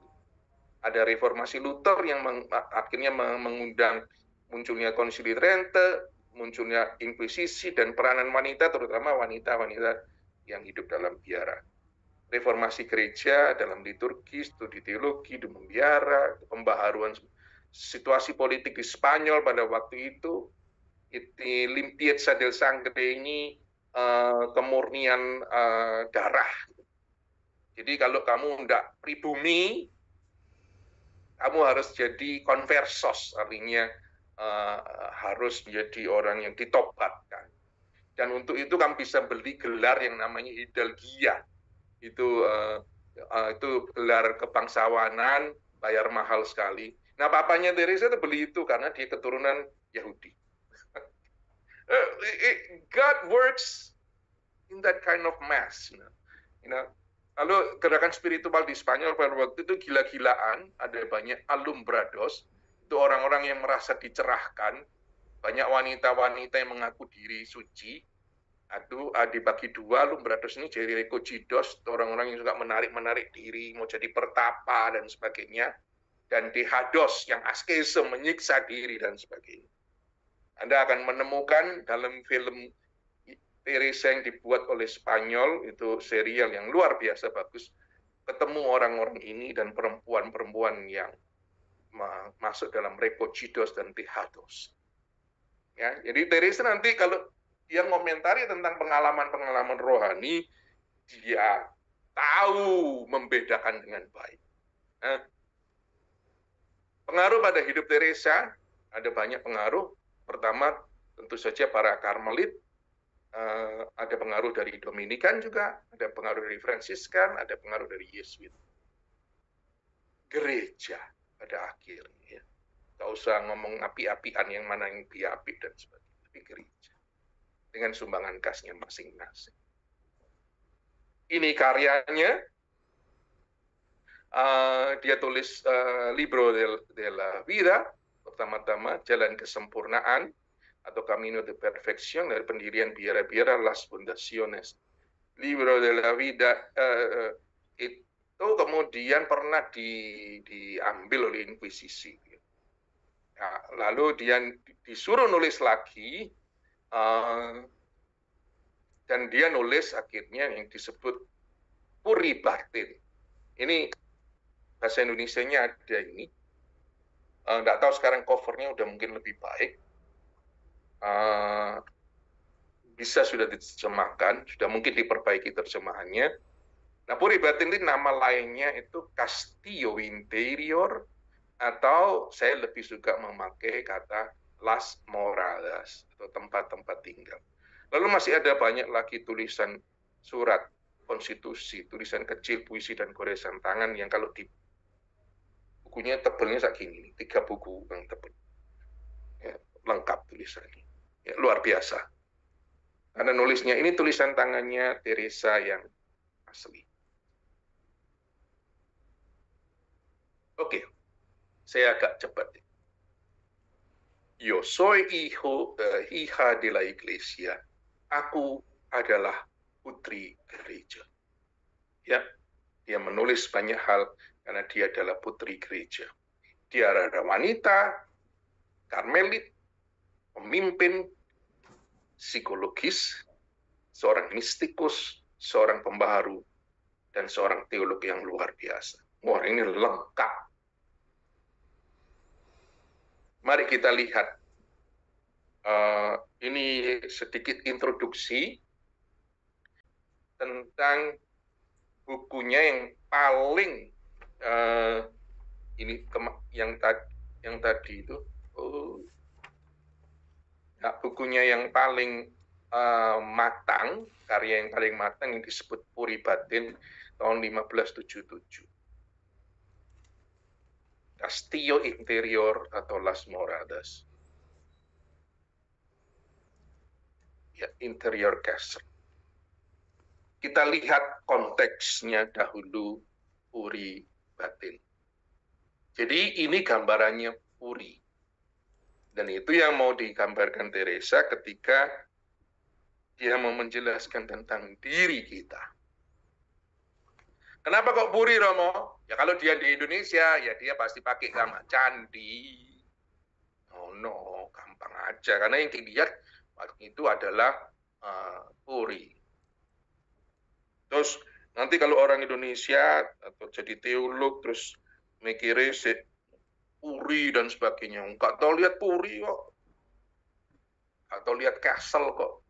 Ada reformasi Luther yang akhirnya mengundang munculnya Konsili Trente, munculnya inkuisisi dan peranan wanita, terutama wanita-wanita yang hidup dalam biara. Reformasi gereja dalam liturgi, studi teologi, di membiara, pembaharuan situasi politik di Spanyol pada waktu itu limpieza del sangre ini kemurnian darah. Jadi kalau kamu tidak pribumi, kamu harus jadi konversos, artinya harus menjadi orang yang ditobatkan. Dan untuk itu kamu bisa beli gelar yang namanya hidalguía. Itu gelar kebangsawanan, bayar mahal sekali. Nah, papanya Teresa itu beli itu karena dia keturunan Yahudi. God works in that kind of mass. Lalu gerakan spiritual di Spanyol pada waktu itu gila-gilaan, ada banyak alumbrados, itu orang-orang yang merasa dicerahkan, banyak wanita-wanita yang mengaku diri suci. Aduh, dibagi dua, alumbrados ini jadi recogidos, orang-orang yang suka menarik diri, mau jadi pertapa dan sebagainya, dan dehados yang askesem, menyiksa diri dan sebagainya. Anda akan menemukan dalam film Teresa yang dibuat oleh Spanyol, itu serial yang luar biasa bagus, ketemu orang-orang ini dan perempuan-perempuan yang masuk dalam recogidos dan dehados. Ya, jadi Teresa nanti kalau dia ngomentari tentang pengalaman-pengalaman rohani, dia tahu membedakan dengan baik. Nah, pengaruh pada hidup Teresa, ada banyak pengaruh. Pertama, tentu saja para Karmelit, ada pengaruh dari Dominikan juga, ada pengaruh dari Fransiskan, ada pengaruh dari Yesuit. Gereja pada akhirnya, nggak usah ngomong api-apian yang mana yang api dan sebagainya, tapi gereja dengan sumbangan kasnya masing-masing. Ini karyanya, dia tulis Libro de la Vida, pertama-tama Jalan Kesempurnaan atau Camino de Perfección, dari pendirian biara-biara Las Fundaciones. Libro de la Vida itu kemudian pernah diambil oleh Inkuisisi. Nah, lalu dia disuruh nulis lagi, dan dia nulis akhirnya yang disebut Puri Batin. Ini bahasa Indonesianya ada ini. Nggak tahu sekarang covernya udah mungkin lebih baik. Bisa sudah diterjemahkan, sudah mungkin diperbaiki terjemahannya. Nah, Puri Batin ini nama lainnya itu Castillo Interior, atau saya lebih suka memakai kata Las Moradas, atau tempat-tempat tinggal. Lalu masih ada banyak lagi tulisan surat, konstitusi, tulisan kecil, puisi, dan goresan tangan yang kalau di bukunya tebelnya segini, 3 buku yang tebel. Ya, lengkap tulisannya. Ya, luar biasa. Karena nulisnya ini tulisan tangannya Teresa yang asli. Oke, saya agak cepat. Yo soy hija de la iglesia. Aku adalah putri gereja. Ya, dia menulis banyak hal karena dia adalah putri gereja. Dia adalah wanita, Karmelit, pemimpin psikologis, seorang mistikus, seorang pembaharu, dan seorang teolog yang luar biasa. Wah, ini lengkap. Mari kita lihat. Ini sedikit introduksi tentang bukunya yang paling yang tadi itu. Bukunya yang paling matang, karya yang paling matang yang disebut Puri Batin tahun 1577. Castillo Interior atau Las Moradas. Ya, Interior Castle. Kita lihat konteksnya dahulu Puri Batin. Jadi ini gambarannya Puri. Dan itu yang mau digambarkan Teresa ketika dia mau menjelaskan tentang diri kita. Kenapa kok Puri, Romo? Ya kalau dia di Indonesia, ya dia pasti pakai nama candi. Oh no, gampang aja. Karena yang dilihat itu adalah Puri. Terus nanti kalau orang Indonesia atau jadi teolog terus mikirnya puri dan sebagainya. Nggak tahu lihat puri kok, atau lihat castle kok,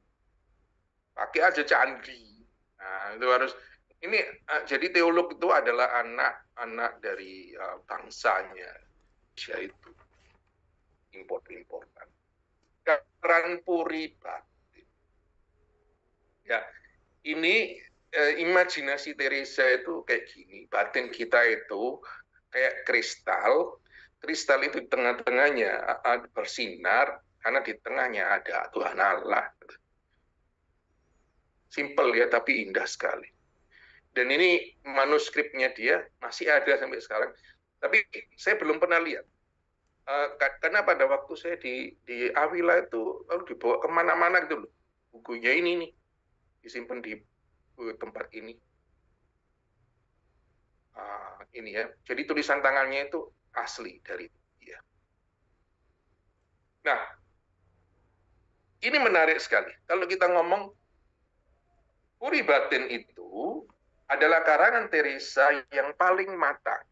pakai aja candi. Nah, itu harus ini jadi teolog itu adalah anak-anak dari bangsanya Indonesia itu import-importan. Keran puri batin. Ya, ini imajinasi Teresa itu kayak gini. Batin kita itu kayak kristal. Kristal itu di tengah-tengahnya bersinar, karena di tengahnya ada Tuhan Allah. Simple ya, tapi indah sekali. Dan ini manuskripnya dia masih ada sampai sekarang. Tapi saya belum pernah lihat. Karena pada waktu saya di Avila itu lalu dibawa kemana-mana gitu loh. Bukunya ini nih disimpan di tempat ini. Ini ya. Jadi tulisan tangannya itu asli dari dia. Nah, ini menarik sekali. Kalau kita ngomong puri batin itu adalah karangan Teresa yang paling matang.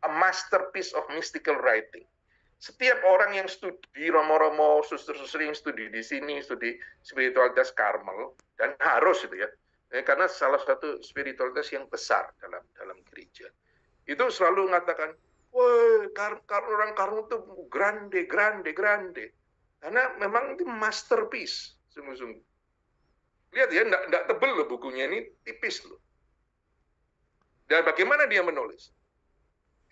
A masterpiece of mystical writing. Setiap orang yang studi Romo-Romo, suster-suster yang studi di sini, studi spiritualitas Karmel, dan harus itu ya, karena salah satu spiritualitas yang besar dalam gereja. Itu selalu mengatakan, wah, orang Karmel itu grande. Karena memang itu masterpiece, sungguh-sungguh. Lihat ya, enggak tebel loh bukunya ini, tipis loh. Dan bagaimana dia menulis?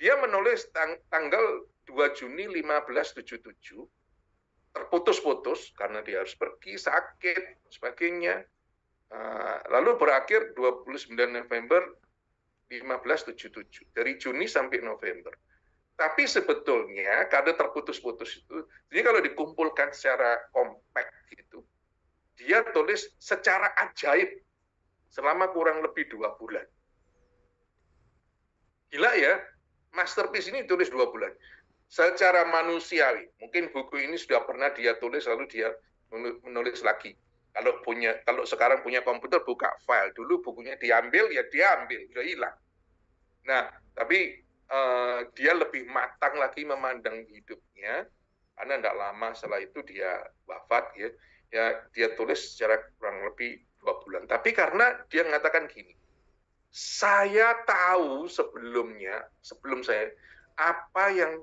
Dia menulis tanggal 2 Juni 1577, terputus-putus karena dia harus pergi, sakit, sebagainya. Lalu berakhir 29 November 1577, dari Juni sampai November. Tapi sebetulnya karena terputus-putus itu, jadi kalau dikumpulkan secara kompak gitu, dia tulis secara ajaib selama kurang lebih 2 bulan. Gila ya, masterpiece ini tulis 2 bulan. Secara manusiawi, mungkin buku ini sudah pernah dia tulis lalu dia menulis lagi. Kalau sekarang punya komputer, buka file. Dulu bukunya diambil, ya diambil, sudah hilang. Nah, tapi dia lebih matang lagi memandang hidupnya, karena tidak lama setelah itu dia wafat, ya dia tulis secara kurang lebih 2 bulan. Tapi karena dia mengatakan gini, saya tahu sebelum saya, apa yang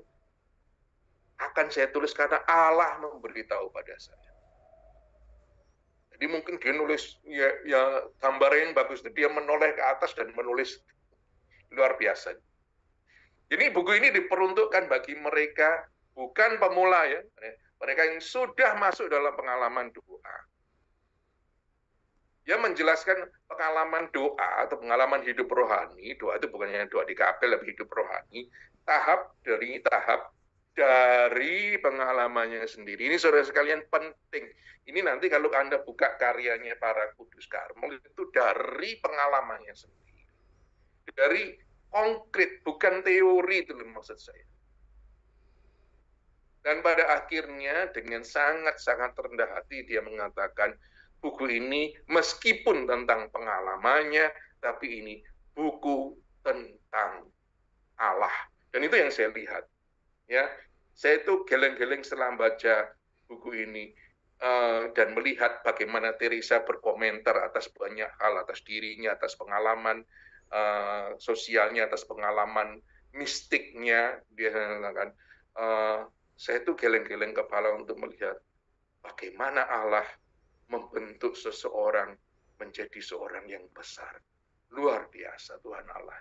akan saya tulis karena Allah memberitahu pada saya. Jadi mungkin dia nulis ya gambarnya yang bagus, dia menoleh ke atas dan menulis luar biasa. Jadi buku ini diperuntukkan bagi mereka bukan pemula ya, mereka yang sudah masuk dalam pengalaman doa. Dia menjelaskan pengalaman doa atau pengalaman hidup rohani. Doa itu bukannya doa di kapel, tapi hidup rohani. Tahap dari pengalamannya sendiri. Ini saudara sekalian penting. Ini nanti kalau Anda buka karyanya para kudus Karmel, itu dari pengalamannya sendiri. Dari konkret, bukan teori itu maksud saya. Dan pada akhirnya dengan sangat-sangat rendah hati dia mengatakan, buku ini meskipun tentang pengalamannya, tapi ini buku tentang Allah. Dan itu yang saya lihat. Ya, saya itu geleng-geleng setelah baca buku ini dan melihat bagaimana Teresa berkomentar atas banyak hal, atas dirinya, atas pengalaman sosialnya, atas pengalaman mistiknya. Dia mengatakan, saya itu geleng-geleng kepala untuk melihat bagaimana Allah membentuk seseorang menjadi seorang yang besar. Luar biasa Tuhan Allah.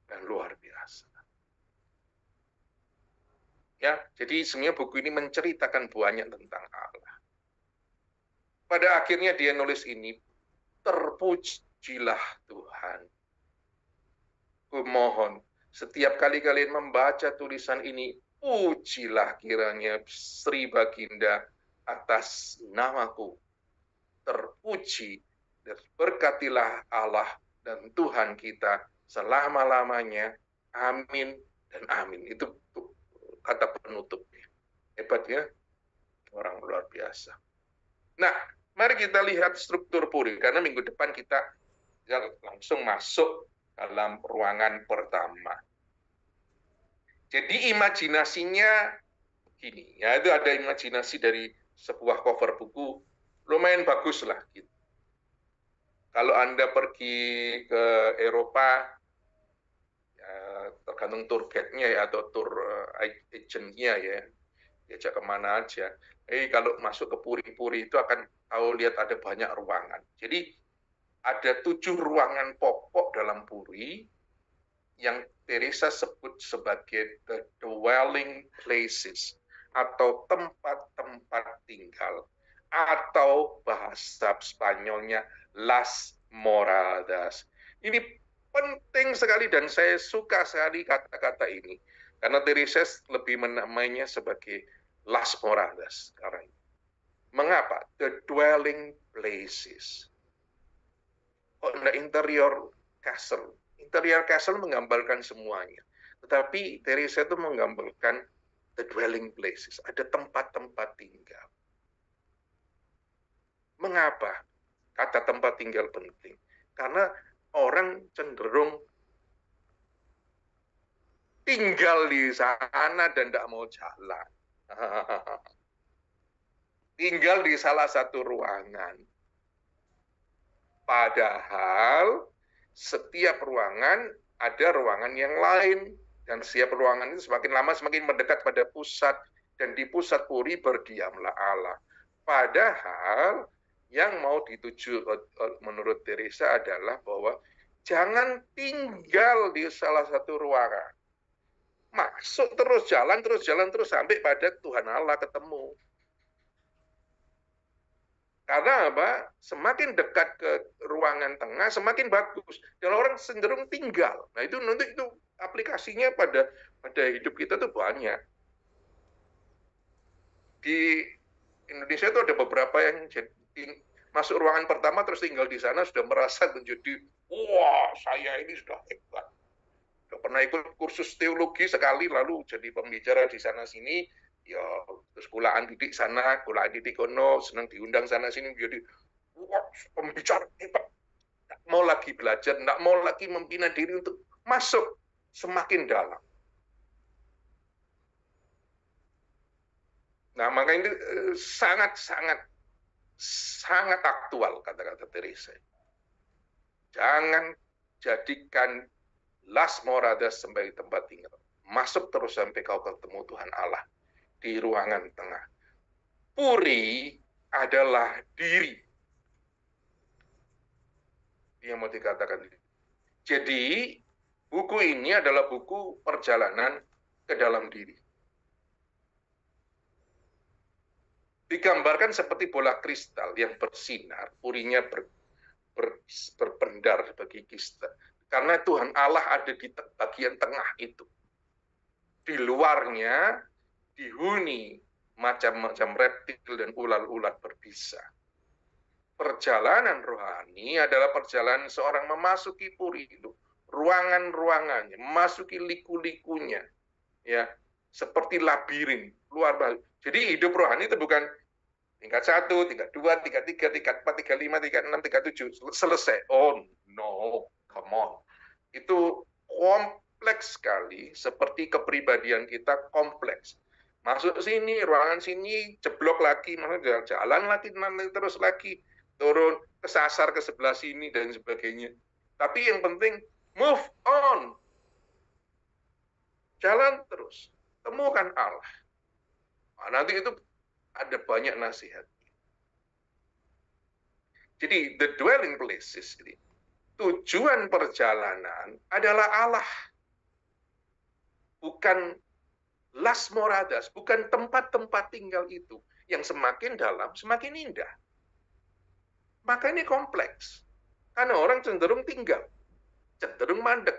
Dan luar biasa. Ya, jadi sebenarnya buku ini menceritakan banyak tentang Allah. Pada akhirnya dia nulis ini, terpujilah Tuhan. Kumohon, setiap kali kalian membaca tulisan ini, pujilah kiranya Sri Baginda atas namaku. Terpuji dan berkatilah Allah dan Tuhan kita selama-lamanya. Amin dan amin. Itu kata penutupnya. Hebat ya, orang luar biasa. Nah, mari kita lihat struktur puri, karena minggu depan kita langsung masuk dalam ruangan pertama. Jadi imajinasinya gini, ya itu ada imajinasi dari sebuah cover buku, lumayan bagus lah. Gitu. Kalau Anda pergi ke Eropa, ya, tergantung tour guide-nya ya, atau tour agent-nya ya, diajak kemana aja. Kalau masuk ke puri-puri itu akan tahu lihat ada banyak ruangan. Jadi ada 7 ruangan pokok dalam puri yang Teresa sebut sebagai the dwelling places atau tempat-tempat tinggal, atau bahasa Spanyolnya las moradas. Ini penting sekali dan saya suka sekali kata-kata ini karena Teresa lebih menamainya sebagai las moradas sekarang. Mengapa? The dwelling places. Oh, the interior castle. Interior castle menggambarkan semuanya. Tetapi Teresa itu menggambarkan the dwelling places. Ada tempat-tempat tinggal. Mengapa kata tempat tinggal penting? Karena orang cenderung tinggal di sana dan tidak mau jalan. Tinggal di salah satu ruangan. Padahal setiap ruangan ada ruangan yang lain. Dan setiap ruangan itu semakin lama semakin mendekat pada pusat. Dan di pusat puri berdiamlah Allah. Padahal yang mau dituju menurut Teresa adalah bahwa jangan tinggal di salah satu ruangan. Masuk terus jalan sampai pada Tuhan Allah ketemu. Karena apa? Semakin dekat ke ruangan tengah, semakin bagus. Dan orang cenderung tinggal. Nah itu nanti itu aplikasinya pada hidup kita tuh banyak. Di Indonesia itu ada beberapa yang masuk ruangan pertama terus tinggal di sana sudah merasa menjadi, wah saya ini sudah hebat. Sudah pernah ikut kursus teologi sekali lalu jadi pembicara di sana sini. Ya terus kulaan didik sana, kulaan didik kono, senang diundang sana sini jadi wah, pembicara hebat. Tidak mau lagi belajar, tidak mau lagi membina diri untuk masuk semakin dalam. Nah maka ini sangat aktual kata-kata Teresa. Jangan jadikan las moradas sebagai tempat tinggal. Masuk terus sampai kau ketemu Tuhan Allah di ruangan tengah. Puri adalah diri. Yang mau dikatakan. Jadi, buku ini adalah buku perjalanan ke dalam diri. Digambarkan seperti bola kristal yang bersinar, purinya berpendar bagi kita. Karena Tuhan Allah ada di bagian tengah itu. Di luarnya dihuni macam-macam reptil dan ular-ular berbisa. Perjalanan rohani adalah perjalanan seorang memasuki puri itu, ruangan-ruangannya, memasuki liku-likunya, ya, seperti labirin, luar biasa. Jadi hidup rohani itu bukan tingkat 1, tingkat 2, tingkat 3, tingkat 4, tingkat 5, tingkat 6, tingkat 7, selesai. Oh no, come on. Itu kompleks sekali, seperti kepribadian kita kompleks. Masuk sini, ruangan sini, jeblok lagi, jalan lagi, nanti terus lagi, turun, kesasar ke sebelah sini, dan sebagainya. Tapi yang penting, move on. Jalan terus. Temukan Allah. Nah, nanti itu ada banyak nasihat. Jadi, the dwelling places, tujuan perjalanan adalah Allah. Bukan las moradas, bukan tempat-tempat tinggal itu. Yang semakin dalam, semakin indah. Maka ini kompleks. Karena orang cenderung tinggal. Cenderung mandek.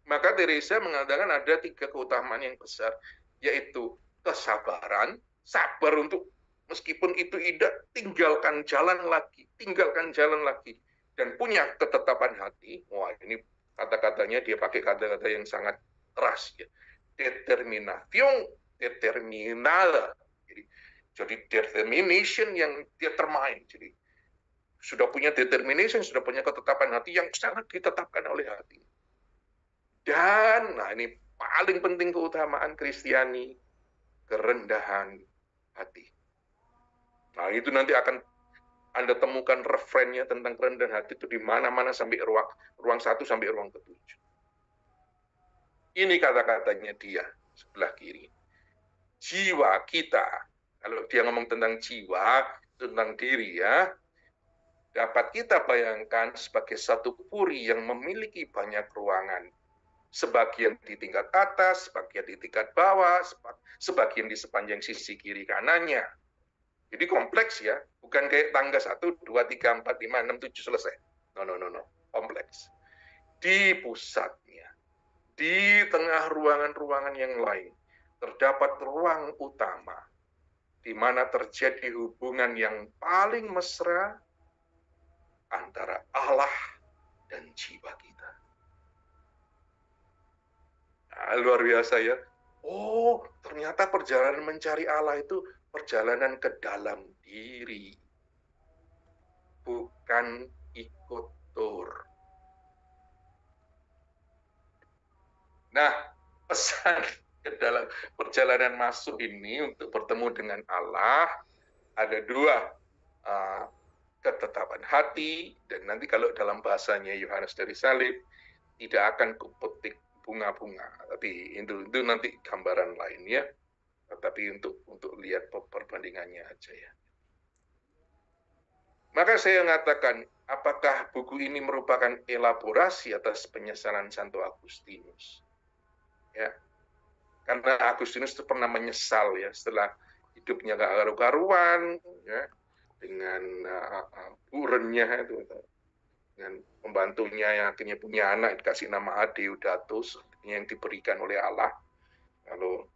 Maka Teresa mengatakan ada 3 keutamaan yang besar. Yaitu kesabaran, sabar untuk meskipun itu indah, tinggalkan jalan lagi. Tinggalkan jalan lagi. Dan punya ketetapan hati. Wah ini kata-katanya dia pakai kata-kata yang sangat keras. Ya. Determinación determinada. Jadi determination yang determine. Jadi sudah punya determination, sudah punya ketetapan hati yang sangat ditetapkan oleh hati. Dan nah ini paling penting keutamaan Kristiani, kerendahan hati. Nah, itu nanti akan Anda temukan referennya tentang kerendahan hati itu di mana-mana sampai ruang 1 sampai ruang ke-7. Ini kata-katanya dia sebelah kiri. Jiwa kita, kalau dia ngomong tentang jiwa, tentang diri ya, dapat kita bayangkan sebagai satu puri yang memiliki banyak ruangan. Sebagian di tingkat atas, sebagian di tingkat bawah, sebagian di sepanjang sisi kiri kanannya. Jadi kompleks ya, bukan kayak tangga 1, 2, 3, 4, 5, 6, 7 selesai. No. Kompleks. Di pusatnya, di tengah ruangan-ruangan yang lain, terdapat ruang utama, di mana terjadi hubungan yang paling mesra antara Allah dan jiwa kita. Nah, luar biasa ya. Oh, ternyata perjalanan mencari Allah itu perjalanan ke dalam diri, bukan ikut tur. Nah, pesan ke dalam perjalanan masuk ini untuk bertemu dengan Allah ada 2, ketetapan hati, dan nanti kalau dalam bahasanya Yohanes dari Salib tidak akan kupetik bunga-bunga, tapi itu nanti gambaran lain ya. Tapi untuk lihat perbandingannya aja ya. Maka saya mengatakan, apakah buku ini merupakan elaborasi atas penyesalan Santo Agustinus? Ya, karena Agustinus itu pernah menyesal ya setelah hidupnya gak karu-karuan, ya, dengan burennya itu, dengan pembantunya yang akhirnya punya anak dikasih nama Adeodatus yang diberikan oleh Allah. Lalu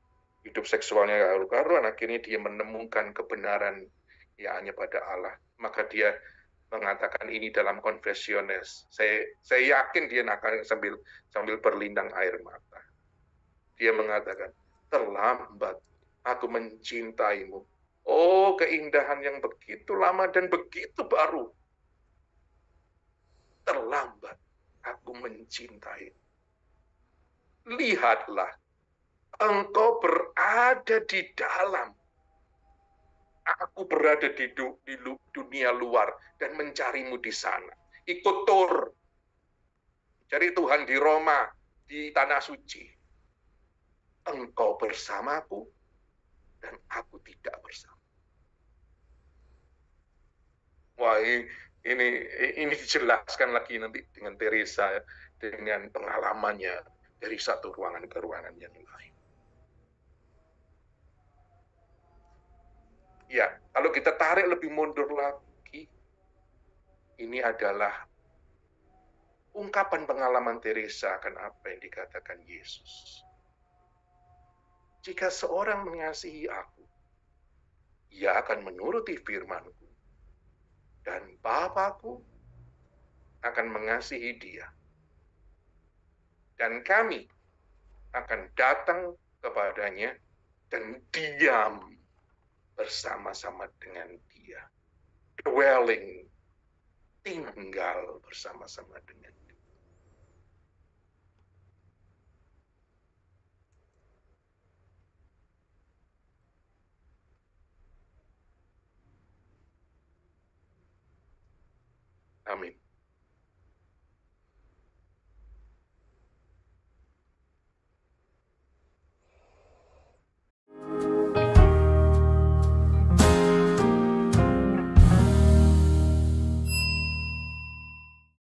hidup seksualnya karu-karuan, akhirnya dia menemukan kebenaran ya hanya pada Allah. Maka dia mengatakan ini dalam Confessiones. Saya yakin dia akan sambil berlindang air mata. Dia mengatakan, terlambat aku mencintaimu. Oh, keindahan yang begitu lama dan begitu baru. Terlambat aku mencintai. Lihatlah, engkau berada di dalam. Aku berada di dunia luar dan mencarimu di sana. Ikut tur. Cari Tuhan di Roma, di Tanah Suci. Engkau bersamaku dan aku tidak bersama. Wah, ini dijelaskan lagi nanti dengan Teresa, dengan pengalamannya dari satu ruangan ke ruangan yang lain. Ya, kalau kita tarik lebih mundur lagi, ini adalah ungkapan pengalaman Teresa akan apa yang dikatakan Yesus. Jika seorang mengasihi aku, ia akan menuruti firman-Ku, dan Bapa-Ku akan mengasihi dia. Dan kami akan datang kepadanya dan diam bersama-sama dengan dia. Dwelling, tinggal bersama-sama dengan dia. Amin.